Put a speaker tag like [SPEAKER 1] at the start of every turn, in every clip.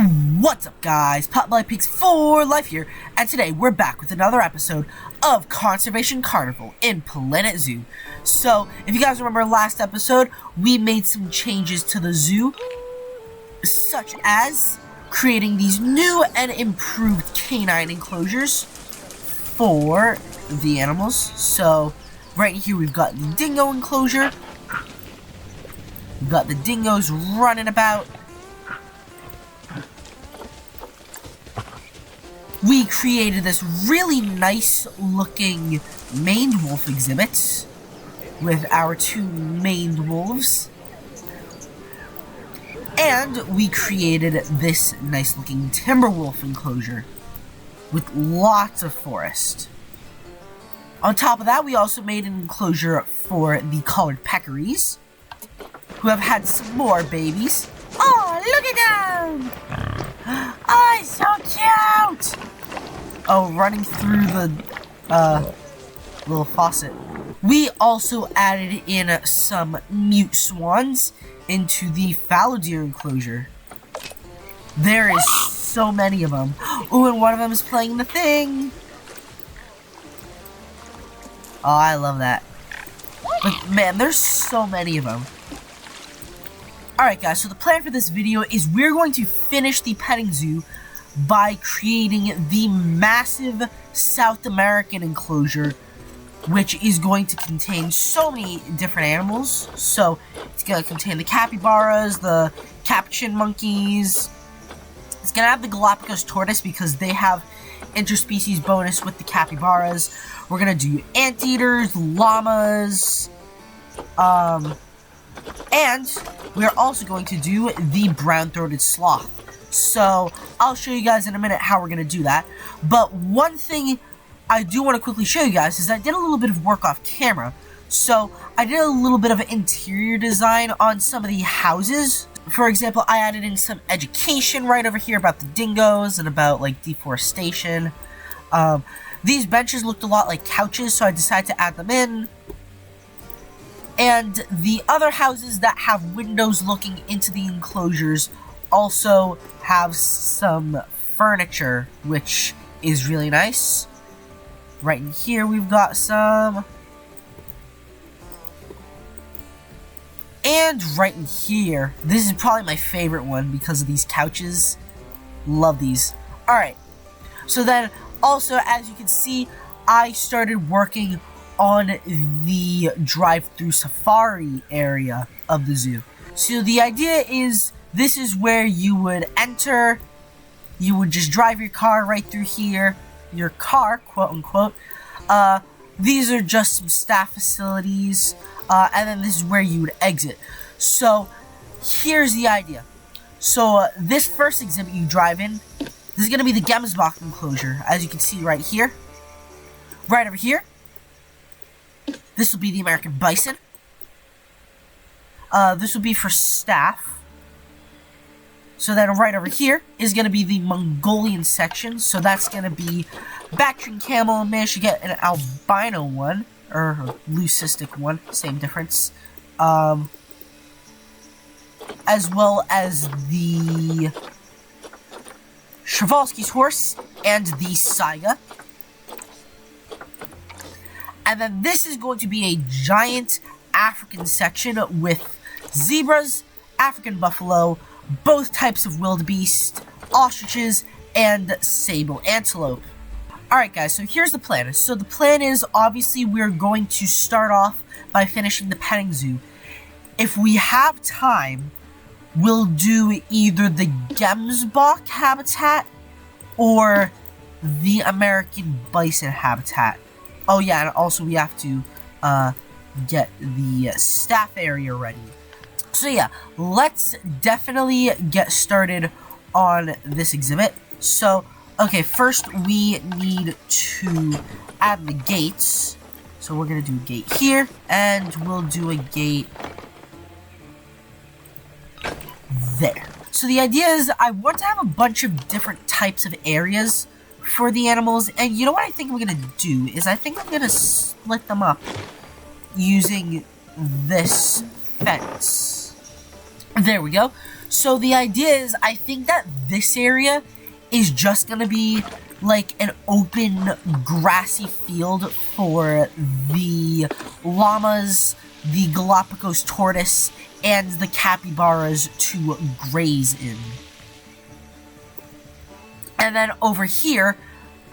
[SPEAKER 1] What's up, guys? Pigs for Life here, and today we're back with another episode of Conservation Carnival in Planet Zoo. So, if you guys remember last episode, we made some changes to the zoo, such as creating these new and improved canine enclosures for the animals. So, right here we've got the dingo enclosure. We've got the dingoes running about. We created this really nice looking maned wolf exhibit with our two maned wolves. And we created this nice looking timber wolf enclosure with lots of forest. On top of that, we also made an enclosure for the collared peccaries, who have had some more babies. Oh, look at them! Oh, it's so cute! Oh, running through the little faucet. We also added in some mute swans into the fallow deer enclosure. There is so many of them. Oh, and one of them is playing the thing. Oh, I love that. But man, there's so many of them. Alright guys, so the plan for this video is we're going to finish the petting zoo by creating the massive South American enclosure, which is going to contain so many different animals. So, it's going to contain the capybaras, the capuchin monkeys. It's going to have the Galapagos tortoise because they have interspecies bonus with the capybaras. We're going to do anteaters, llamas, and we're also going to do the brown-throated sloth. So, I'll show you guys in a minute how we're going to do that. But one thing I do want to quickly show you guys is I did a little bit of work off camera. So, I did a little bit of interior design on some of the houses. For example, I added in some education right over here about the dingoes and about, like, deforestation. These benches looked a lot like couches, so I decided to add them in. And the other houses that have windows looking into the enclosures also have some furniture, which is really nice. Right in here we've got some. And right in here, this is probably my favorite one because of these couches. Love these. Alright, so then also, as you can see, I started working on the drive-through safari area of the zoo. So the idea is, this is where you would enter, you would just drive your car right through here, your car, quote-unquote. These are just some staff facilities, and then this is where you would exit. So, here's the idea. So, this first exhibit you drive in, this is going to be the Gemsbach enclosure, as you can see right here. Right over here. This will be the American bison. This will be for staff. So then right over here is going to be the Mongolian section. So that's going to be Bactrian camel, managed to get an albino one, or a leucistic one, same difference. As well as the Przewalski's horse and the Saiga. And then this is going to be a giant African section with zebras, African buffalo, both types of wildebeest, ostriches, and sable antelope. Alright guys, so here's the plan. So the plan is, obviously, we're going to start off by finishing the petting zoo. If we have time, we'll do either the Gemsbach habitat or the American bison habitat. Oh yeah, and also we have to get the staff area ready. So yeah, let's definitely get started on this exhibit. So, okay, first we need to add the gates. So we're going to do a gate here, and we'll do a gate there. So the idea is I want to have a bunch of different types of areas for the animals, and you know what I think I'm going to do is I think I'm going to split them up using this fence. There we go. So the idea is, I think that this area is just gonna be like an open grassy field for the llamas, the Galapagos tortoise, and the capybaras to graze in. And then over here,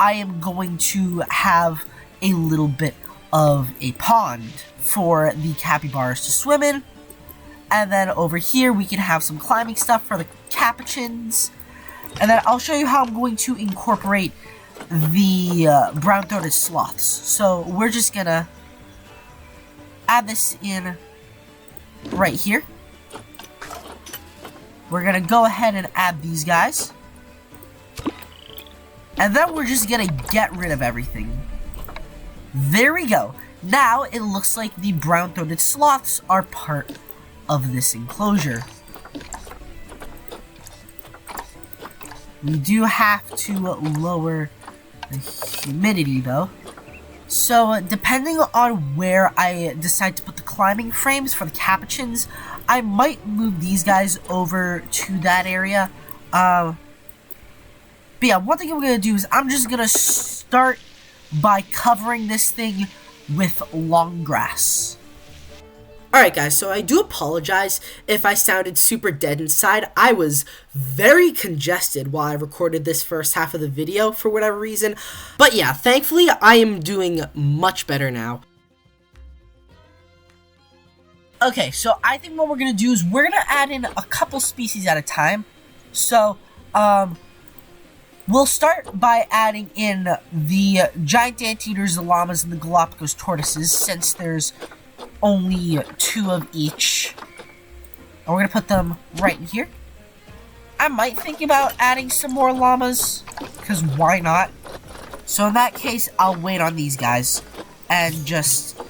[SPEAKER 1] I am going to have a little bit of a pond for the capybaras to swim in. And then over here, we can have some climbing stuff for the capuchins. And then I'll show you how I'm going to incorporate the brown-throated sloths. So we're just gonna add this in right here. We're gonna go ahead and add these guys. And then we're just gonna get rid of everything. There we go. Now it looks like the brown-throated sloths are part of this enclosure. We do have to lower the humidity though. So depending on where I decide to put the climbing frames for the capuchins, I might move these guys over to that area. But yeah, one thing I'm going to do is I'm just going to start by covering this thing with long grass. Alright guys, so I do apologize if I sounded super dead inside. I was very congested while I recorded this first half of the video for whatever reason. But yeah, thankfully I am doing much better now. Okay, so I think what we're going to do is we're going to add in a couple species at a time. So, we'll start by adding in the giant anteaters, the llamas, and the Galapagos tortoises, since there's only 2 of each. And we're gonna put them right in here. I might think about adding some more llamas, because why not? So in that case, I'll wait on these guys and just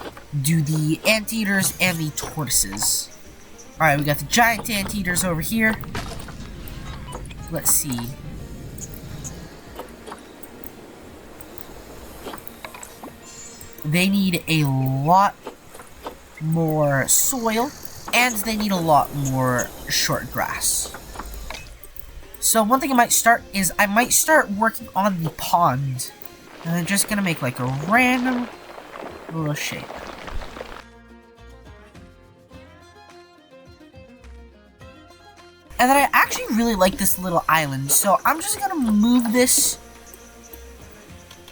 [SPEAKER 1] do the anteaters and the tortoises. Alright, we got the giant anteaters over here. Let's see. They need a lot more soil, and they need a lot more short grass. So one thing I might start is I might start working on the pond. And I'm just gonna make like a random little shape. And then I actually really like this little island, so I'm just gonna move this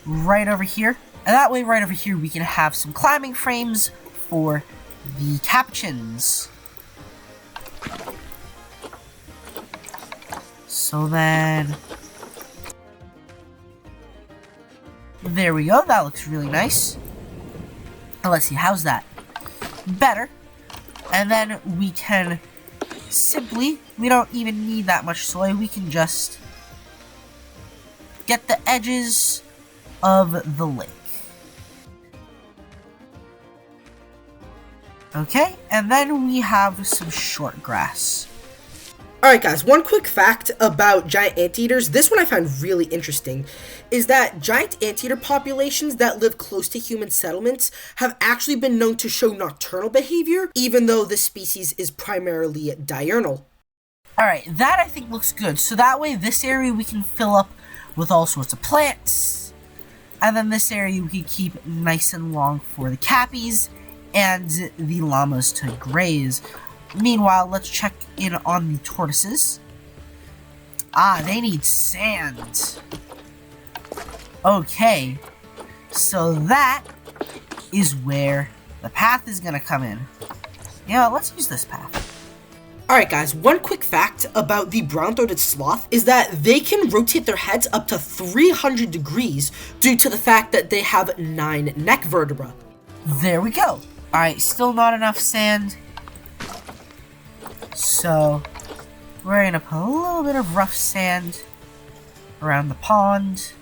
[SPEAKER 1] right over here. And that way, right over here, we can have some climbing frames for the capuchins. So then, there we go. That looks really nice. And let's see, how's that? Better. And then we can simply, we don't even need that much soil. We can just get the edges of the lake. Okay, and then we have some short grass. Alright guys, one quick fact about giant anteaters, this one I found really interesting, is that giant anteater populations that live close to human settlements have actually been known to show nocturnal behavior, even though the species is primarily diurnal. Alright, that I think looks good, so that way this area we can fill up with all sorts of plants, and then this area we can keep nice and long for the cappies and the llamas to graze. Meanwhile, let's check in on the tortoises. Ah, they need sand. Okay, so that is where the path is gonna come in. Yeah, let's use this path. Alright guys, one quick fact about the brown-throated sloth is that they can rotate their heads up to 300 degrees due to the fact that they have 9 neck vertebrae. There we go. Alright, still not enough sand. So, we're gonna put a little bit of rough sand around the pond.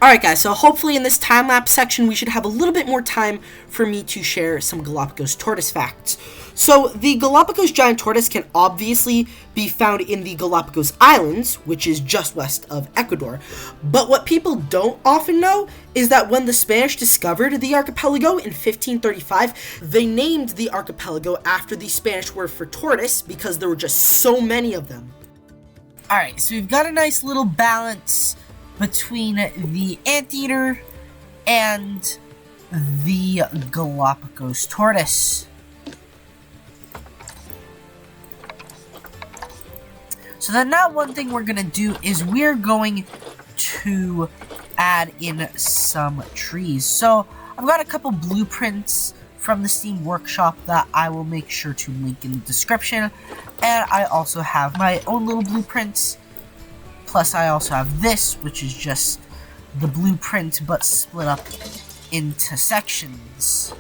[SPEAKER 1] Alright guys, so hopefully in this time-lapse section we should have a little bit more time for me to share some Galapagos tortoise facts. So the Galapagos Giant Tortoise can obviously be found in the Galapagos Islands, which is just west of Ecuador. But what people don't often know is that when the Spanish discovered the archipelago in 1535, they named the archipelago after the Spanish word for tortoise because there were just so many of them. Alright, so we've got a nice little balance between the anteater and the Galapagos tortoise. So then now one thing we're gonna do is we're going to add in some trees. So I've got a couple blueprints from the Steam Workshop that I will make sure to link in the description. And I also have my own little blueprints. Plus, I also have this, which is just the blueprint, but split up into sections.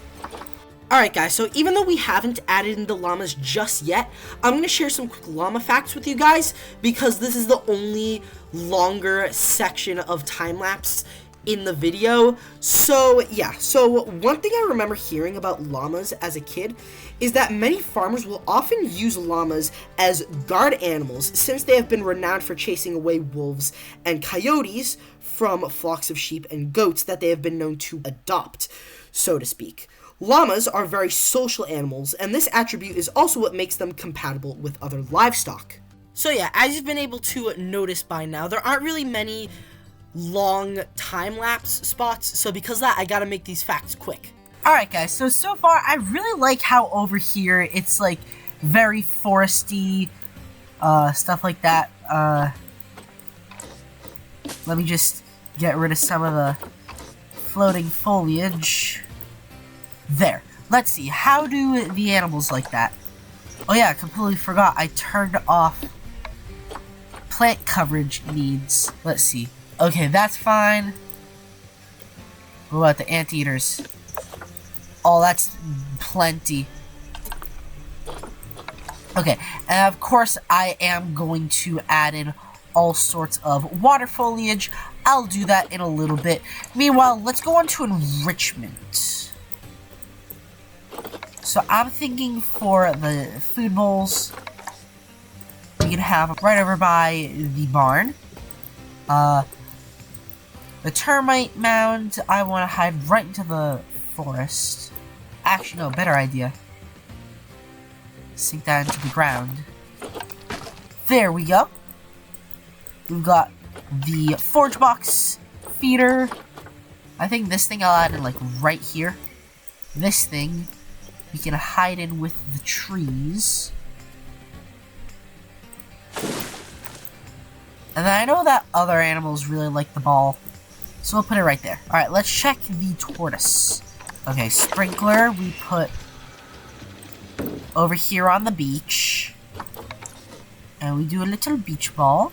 [SPEAKER 1] Alright guys, so even though we haven't added in the llamas just yet, I'm going to share some quick llama facts with you guys, because this is the only longer section of time-lapse in the video. So yeah, so one thing I remember hearing about llamas as a kid is that many farmers will often use llamas as guard animals since they have been renowned for chasing away wolves and coyotes from flocks of sheep and goats that they have been known to adopt, so to speak. Llamas are very social animals, and this attribute is also what makes them compatible with other livestock. So yeah, as you've been able to notice by now, there aren't really many long time-lapse spots, so because of that, I gotta make these facts quick. Alright guys, so far, I really like how over here, it's like, very foresty, stuff like that. Let me just get rid of some of the floating foliage. There. Let's see, how do the animals like that? Oh yeah, I completely forgot, I turned off plant coverage needs. Let's see. Okay, that's fine. What about the anteaters? Oh, that's plenty. Okay, and of course I am going to add in all sorts of water foliage. I'll do that in a little bit. Meanwhile, let's go on to enrichment. So I'm thinking for the food bowls, we can have right over by the barn. The termite mound, I want to hide right into the forest. Actually, no, better idea. Sink that into the ground. There we go. We've got the forage box feeder. I think this thing I'll add in, like, right here. This thing we can hide in with the trees. And then I know that other animals really like the ball, so we'll put it right there. Alright, let's check the tortoise. Okay, sprinkler we put over here on the beach. And we do a little beach ball.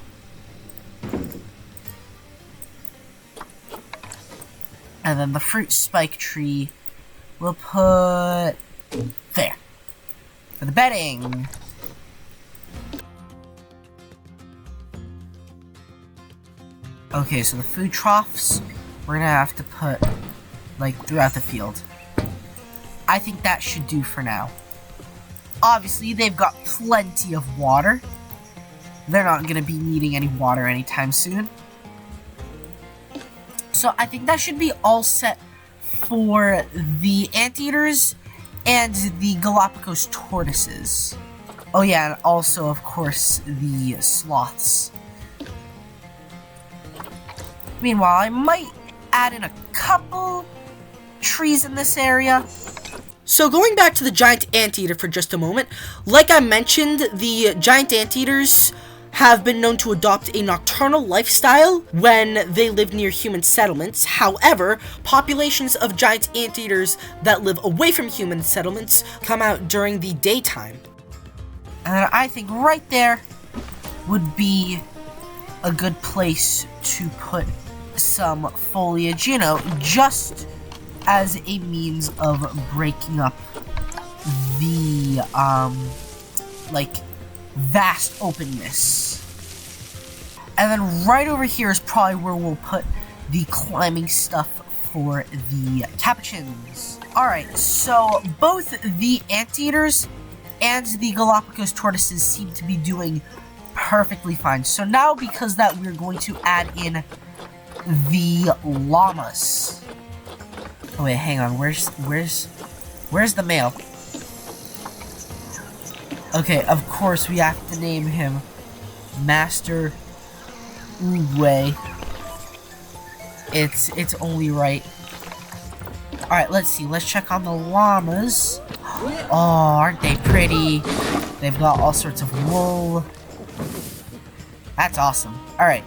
[SPEAKER 1] And then the fruit spike tree we'll put there. For the bedding. Okay, so the food troughs, we're gonna have to put, like, throughout the field. I think that should do for now. Obviously, they've got plenty of water. They're not gonna be needing any water anytime soon. So I think that should be all set for the anteaters and the Galapagos tortoises. Oh yeah, and also, of course, the sloths. Meanwhile, I might add in a couple trees in this area. So going back to the giant anteater for just a moment, like I mentioned, the giant anteaters have been known to adopt a nocturnal lifestyle when they live near human settlements. However, populations of giant anteaters that live away from human settlements come out during the daytime. And I think right there would be a good place to put some foliage, you know, just as a means of breaking up the, like, vast openness. And then right over here is probably where we'll put the climbing stuff for the capuchins. Alright, so both the anteaters and the Galapagos tortoises seem to be doing perfectly fine. So now, because that, we're going to add in the llamas. Oh wait, hang on. Where's the male? Okay, of course we have to name him Master Uwe. It's only right. Alright, let's see. Let's check on the llamas. Oh, aren't they pretty? They've got all sorts of wool. That's awesome. Alright.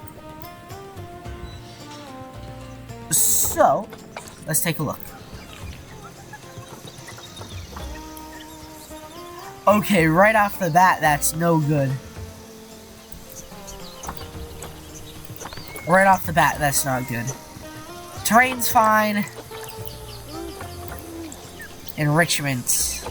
[SPEAKER 1] So, let's take a look. Okay, right off the bat, that's no good. Right off the bat, that's not good. Terrain's fine. Enrichment.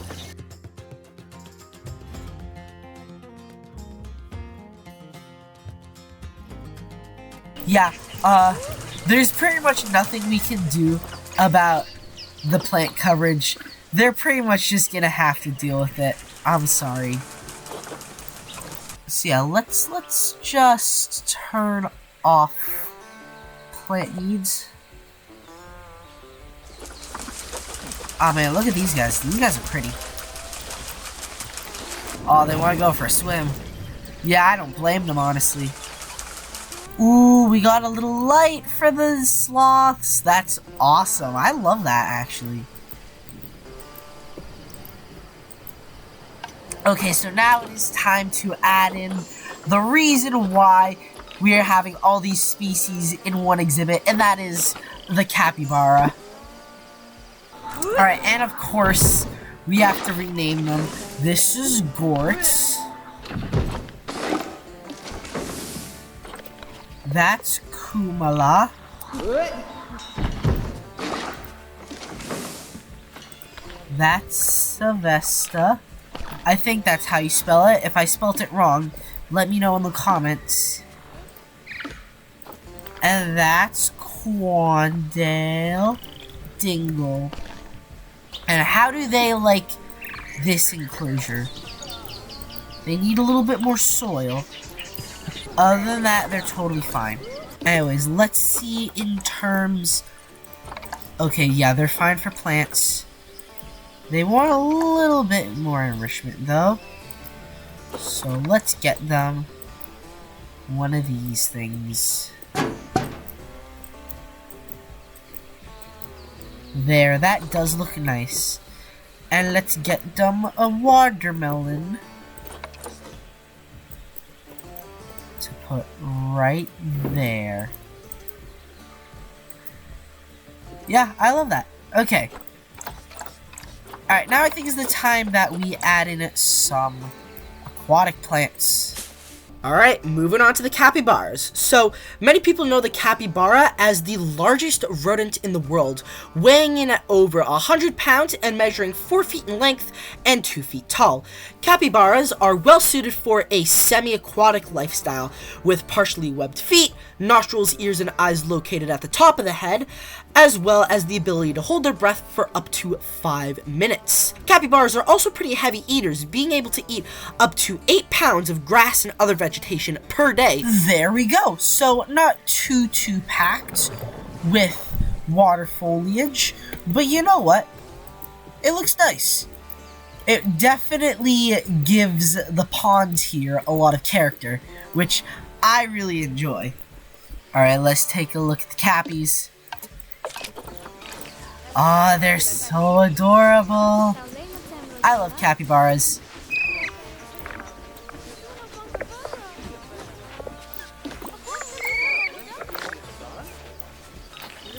[SPEAKER 1] Yeah, there's pretty much nothing we can do about the plant coverage. They're pretty much just gonna have to deal with it. I'm sorry. So yeah, let's just turn off plant needs. Oh man, look at these guys. These guys are pretty. Oh, they want to go for a swim. Yeah, I don't blame them, honestly. Ooh, we got a little light for the sloths. That's awesome. I love that, actually. Okay, so now it is time to add in the reason why we are having all these species in one exhibit, and that is the capybara. Alright, and of course, we have to rename them. This is Gort. That's Kumala. That's Savesta. I think that's how you spell it. If I spelt it wrong, let me know in the comments. And that's Quandale Dingle. And how do they like this enclosure? They need a little bit more soil. Other than that, they're totally fine. Anyways, let's see in terms... Okay, yeah, they're fine for plants. They want a little bit more enrichment, though. So let's get them one of these things. There, that does look nice. And let's get them a watermelon to put right there. Yeah, I love that. Okay. Alright, now I think is the time that we add in some aquatic plants. Alright, moving on to the capybaras. So, many people know the capybara as the largest rodent in the world, weighing in at over 100 pounds and measuring 4 feet in length and 2 feet tall. Capybaras are well suited for a semi-aquatic lifestyle, with partially webbed feet, nostrils, ears, and eyes located at the top of the head, as well as the ability to hold their breath for up to 5 minutes. Capybaras are also pretty heavy eaters, being able to eat up to 8 pounds of grass and other vegetation per day. There we go. So not too packed with water foliage, but you know what? It looks nice. It definitely gives the pond here a lot of character, which I really enjoy. Alright, let's take a look at the cappies. Ah, they're so adorable. I love capybaras.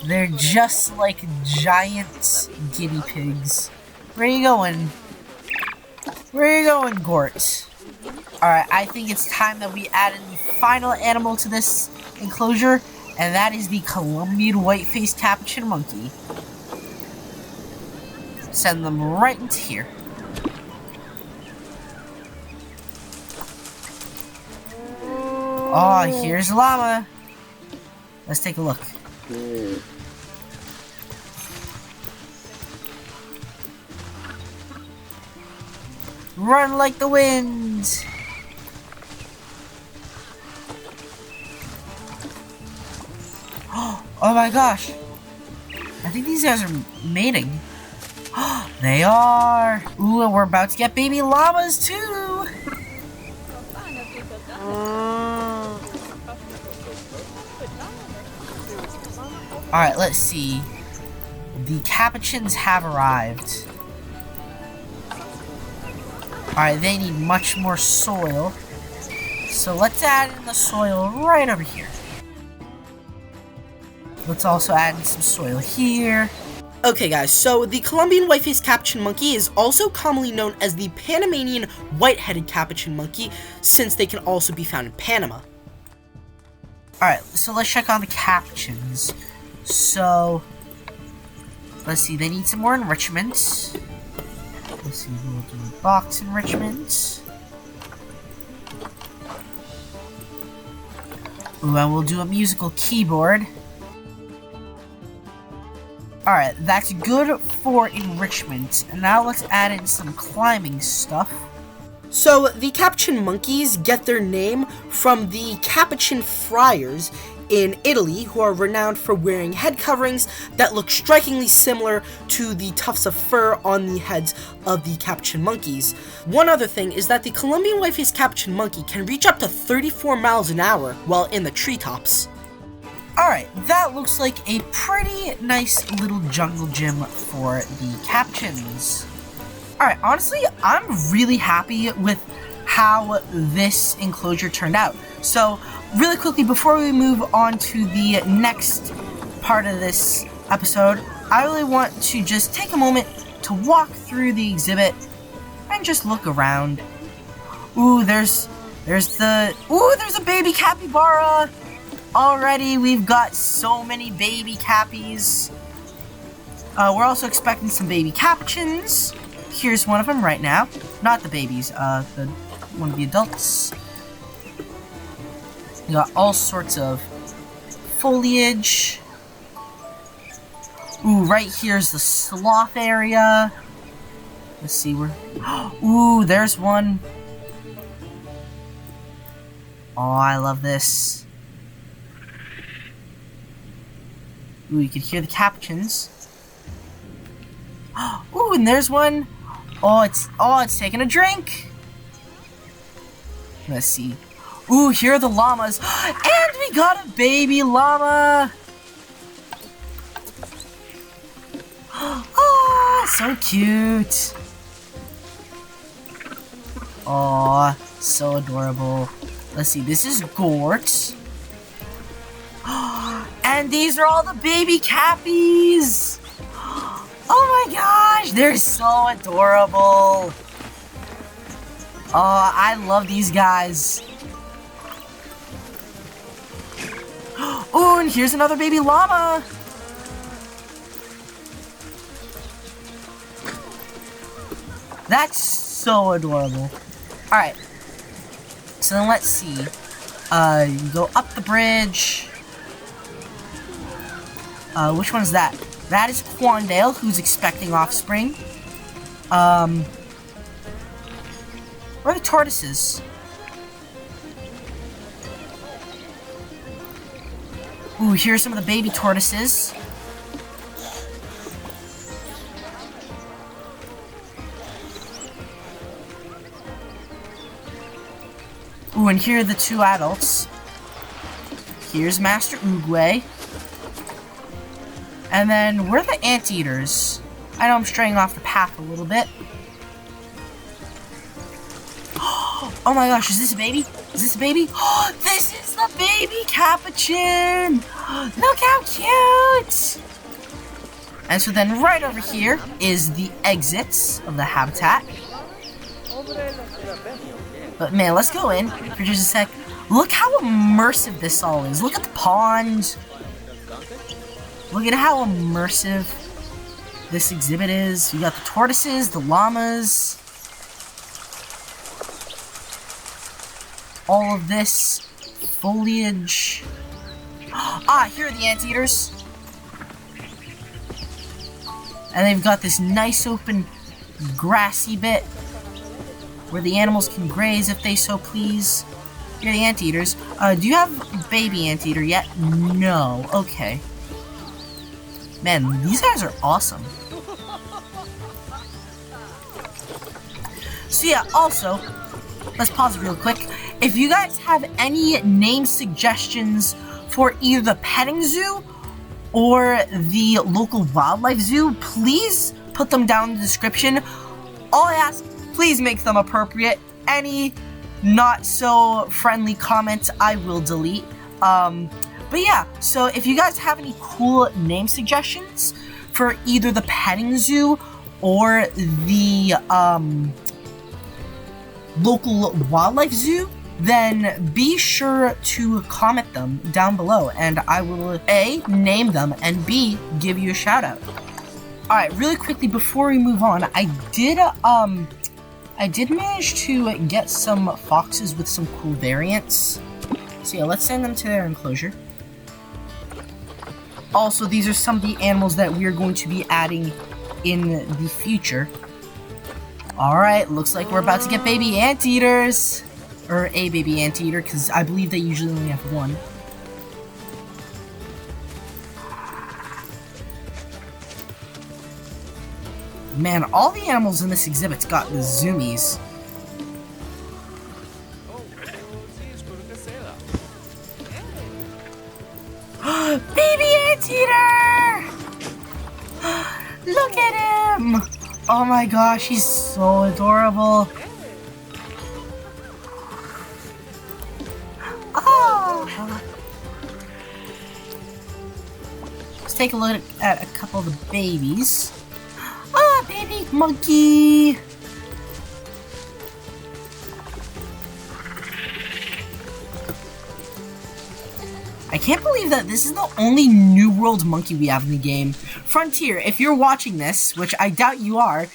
[SPEAKER 1] They're just like giant guinea pigs. Where are you going? Where are you going, Gort? Alright, I think it's time that we add in the final animal to this enclosure, and that is the Colombian White-Faced Capuchin Monkey. Send them right into here. Oh, here's Llama. Let's take a look. Run like the wind! Oh my gosh! I think these guys are mating. They are! Ooh, and we're about to get baby llamas too! Alright, let's see. The capuchins have arrived. Alright, they need much more soil. So let's add in the soil right over here. Let's also add in some soil here. Okay guys, so the Colombian White-Faced Capuchin Monkey is also commonly known as the Panamanian White-Headed Capuchin Monkey, since they can also be found in Panama. Alright, so let's check on the capuchins. So, let's see, they need some more enrichment. Let's see, we'll do box enrichment. Ooh, and we'll do a musical keyboard. Alright, that's good for enrichment. And now let's add in some climbing stuff. So, the Capuchin monkeys get their name from the Capuchin friars in Italy, who are renowned for wearing head coverings that look strikingly similar to the tufts of fur on the heads of the Capuchin monkeys. One other thing is that the Colombian White-Faced Capuchin Monkey can reach up to 34 miles an hour while in the treetops. Alright, that looks like a pretty nice little jungle gym for the capuchins. Alright, honestly, I'm really happy with how this enclosure turned out. So, really quickly, before we move on to the next part of this episode, I really want to just take a moment to walk through the exhibit and just look around. Ooh, there's a baby capybara! Already, we've got so many baby cappies. We're also expecting some baby capuchins. Here's one of them right now. Not the babies, one of the adults. We got all sorts of foliage. Ooh, right here's the sloth area. Let's see where. Ooh, there's one. Oh, I love this. Ooh, you can hear the capuchins. Ooh, and there's one. Oh, it's taking a drink. Let's see. Ooh, here are the llamas. And we got a baby llama. Oh, so cute. Aw, so adorable. Let's see, this is Gort. And these are all the baby cappies. Oh my gosh, they're so adorable. Oh, I love these guys. Oh, and here's another baby llama. That's so adorable. Alright. So then let's see. You go up the bridge. Which one is that? That is Quandale, who's expecting offspring. Where are the tortoises? Ooh, here's some of the baby tortoises. Ooh, and here are the two adults. Here's Master Oogway. And then, where are the anteaters? I know I'm straying off the path a little bit. Oh my gosh, is this a baby? Is this a baby? Oh, this is the baby capuchin! Look how cute! And so then right over here is the exits of the habitat. But man, let's go in for just a sec. Look how immersive this all is. Look at the pond. Look at how immersive this exhibit is. You got the tortoises, the llamas. All of this foliage. Ah, here are the anteaters. And they've got this nice open grassy bit where the animals can graze if they so please. Here are the anteaters. Do you have baby anteater yet? No. Okay. Man, these guys are awesome. So yeah, also, let's pause it real quick. If you guys have any name suggestions for either the petting zoo or the local wildlife zoo, please put them down in the description. All I ask, please make them appropriate. Any not so friendly comments I will delete. But yeah, so if you guys have any cool name suggestions for either the petting zoo or the local wildlife zoo, then be sure to comment them down below, and I will A, name them, and B, give you a shout out. Alright, really quickly before we move on, I did manage to get some foxes with some cool variants. So yeah, let's send them to their enclosure. Also, these are some of the animals that we're going to be adding in the future. Alright, looks like we're about to get baby anteaters. Or a baby anteater, because I believe they usually only have one. Man, all the animals in this exhibit's got the zoomies. Baby anteater! Look at him! Oh my gosh, he's so adorable. Let's take a look at a couple of the babies. Ah, baby monkey! I can't believe that this is the only New World monkey we have in the game. Frontier, if you're watching this, which I doubt you are,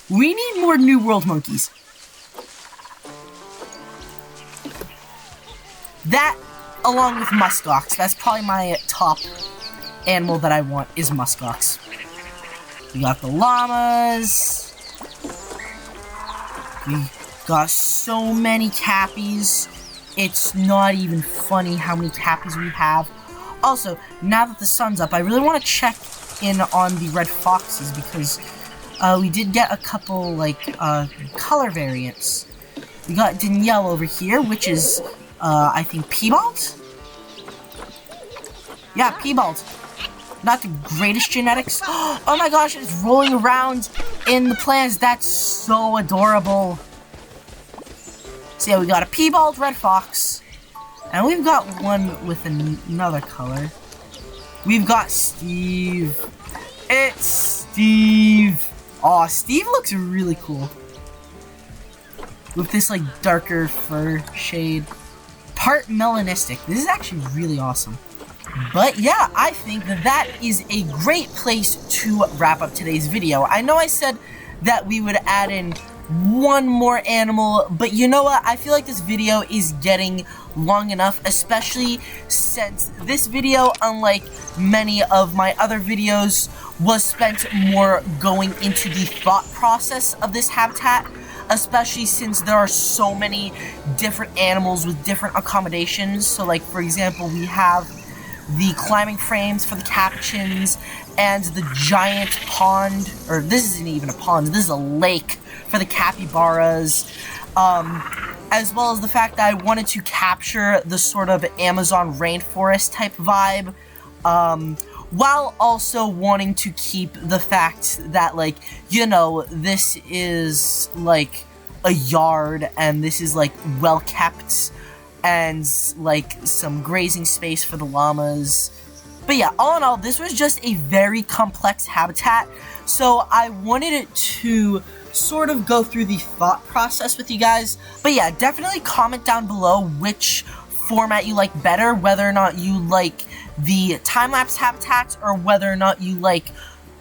[SPEAKER 1] we need more New World monkeys. That, along with muskox, that's probably my top animal that I want, is muskox. We got the llamas. We got so many cappies. It's not even funny how many cappies we have. Also, now that the sun's up, I really want to check in on the red foxes because we did get a couple, like, color variants. We got Danielle over here, which is, I think, piebald? Yeah, piebald. Not the greatest genetics. Oh my gosh, it's rolling around in the plants. That's so adorable. So yeah, we got a piebald red fox. And we've got one with another color. We've got Steve. It's Steve. Aw, Steve looks really cool. With this, like, darker fur shade. Part melanistic. This is actually really awesome. But yeah, I think that is a great place to wrap up today's video. I know I said that we would add in one more animal, but you know what? I feel like this video is getting long enough, especially since this video, unlike many of my other videos, was spent more going into the thought process of this habitat, especially since there are so many different animals with different accommodations. So, like, for example, we have the climbing frames for the capuchins and the giant pond, or this isn't even a pond, this is a lake for the capybaras, as well as the fact that I wanted to capture the sort of Amazon rainforest type vibe, while also wanting to keep the fact that, like, you know, this is, like, a yard, and this is, like, well kept, and, like, some grazing space for the llamas. But yeah, all in all, this was just a very complex habitat, so I wanted it to sort of go through the thought process with you guys. But yeah, definitely comment down below which format you like better, whether or not you like the time-lapse habitats, or whether or not you like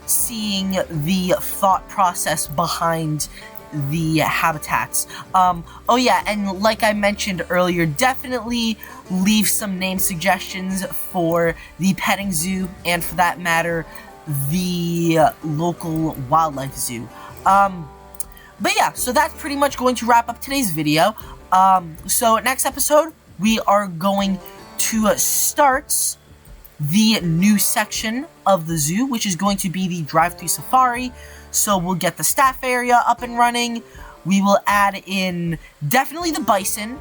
[SPEAKER 1] seeing the thought process behind the habitats. Oh yeah, and like I mentioned earlier, definitely leave some name suggestions for the petting zoo, and for that matter, the local wildlife zoo. But yeah, so that's pretty much going to wrap up today's video. So next episode, we are going to start the new section of the zoo, which is going to be the drive-through safari. So we'll get the staff area up and running. We will add in definitely the bison,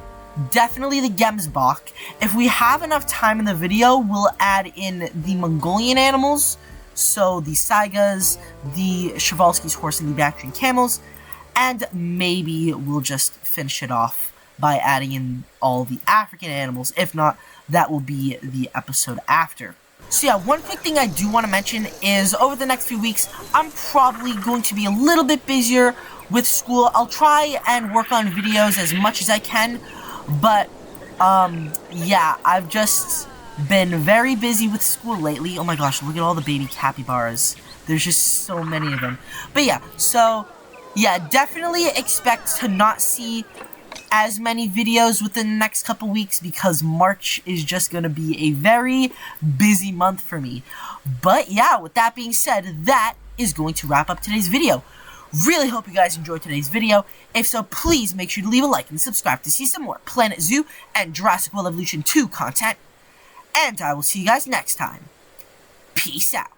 [SPEAKER 1] definitely the gemsbok. If we have enough time in the video, we'll add in the Mongolian animals. So the saigas, the Przewalski's horse, and the Bactrian camels. And maybe we'll just finish it off by adding in all the African animals. If not, that will be the episode after. So yeah, one quick thing I do want to mention is over the next few weeks, I'm probably going to be a little bit busier with school. I'll try and work on videos as much as I can, but yeah, I've just been very busy with school lately. Oh my gosh, look at all the baby capybaras. There's just so many of them. But yeah, so yeah, definitely expect to not see as many videos within the next couple weeks, because March is just going to be a very busy month for me. But yeah, with that being said, that is going to wrap up today's video. Really hope you guys enjoyed today's video. If so, please make sure to leave a like and subscribe to see some more Planet Zoo and Jurassic World Evolution 2 content. And I will see you guys next time. Peace out.